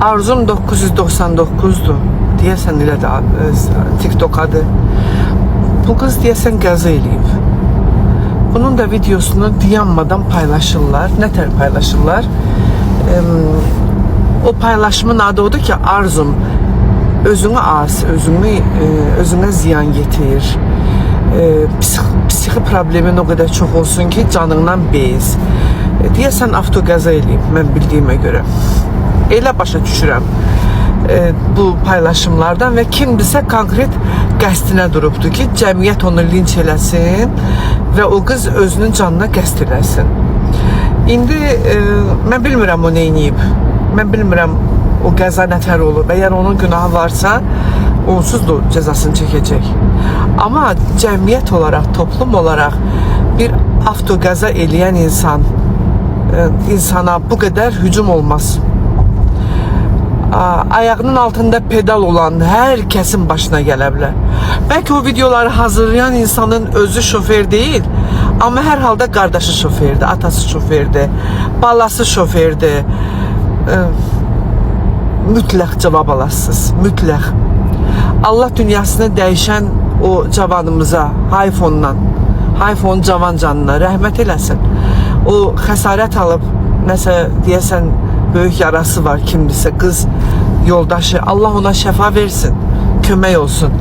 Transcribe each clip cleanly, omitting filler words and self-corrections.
Arzum 999'dur. Deyəsən elə də TikTok adı. Bu qız deyəsən qəza eləyib. Bunun da videosunu dayanmadan paylaşırlar. Nə tər paylaşırlar? O paylaşımın adı odur ki, Arzum özünə az, özünə ziyan yetir. Psixi problemin o qədər çox olsun ki, canından bez. Deyəsən avtoqəza eləyib, mən bildiyimə görə. Elə başa düşürəm bu paylaşımlardan və kimdirsə konkret qəsdinə durubdur ki, cəmiyyət onu linç eləsin və o qız özünün canına qəsd eləsin. İndi mən bilmirəm o neyniyib. Mən bilmirəm o qəza nətər olub. Əgər onun günahı varsa, onsuz da cəzasını çəkəcək. Amma cəmiyyət olaraq, toplum olaraq bir avtoqəza eləyən insana bu qədər hücum olmaz. Ayağının altında pedal olan hər kəsin başına gələ bilər. Bəlkə o videoları hazırlayan insanın özü şofer deyil, amma hər halda qardaşı şoferdir, atası şoferdir, balası şoferdir. Mütləq cavab alasınız, mütləq. Allah dünyasını dəyişən o cavanımıza, iPhone cavan canına rəhmət eləsin. O xəsarət alıb, nəsə deyəsən böyük yarası var kimdirsə, qız yoldaşı, Allah ona şəfa versin, kömək olsun.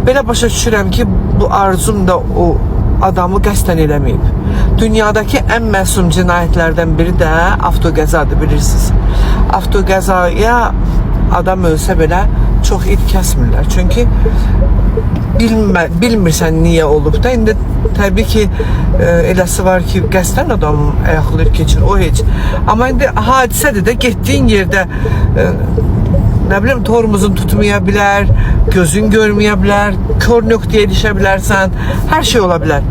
Belə başa düşürəm ki, bu Arzum da o adamı qəsdən eləməyib. Dünyadakı ən məsum cinayətlərdən biri də avtoqəzadır, bilirsiniz. Avtoqəzaya adam ölsə belə çox ip kəsmirlər. Çünki bilmirsən niyə olub da. İndi təbii ki, eləsi var ki, qəsdən adam ayaqlayıb keçir, o heç. Amma indi hadisədir də, getdiyin yerdə nə bilim, tormuzun tutmaya bilər, gözün görməyə bilər, kör nöqtəyə düşə bilərsən, hər şey ola bilər.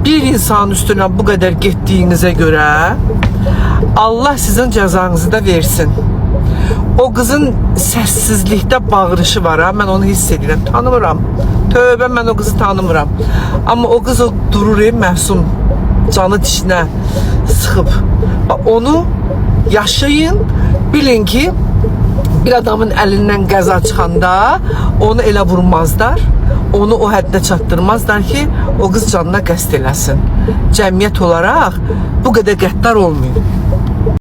Bir insanın üstünə bu qədər getdiyinizə görə Allah sizin cəzanızı da versin. O qızın səssizlikdə bağırışı var, mən onu hiss edirəm, tanımıram. Tövbə, mən o qızı tanımıram. Amma o qız o durur, məsum, canı dişinə sıxıb. Onu yaşayın, bilin ki, bir adamın əlindən qəza çıxanda onu elə vurmazlar, onu o həddə çatdırmazlar ki, o qız canına qəsd eləsin. Cəmiyyət olaraq bu qədər qəddar olmayın.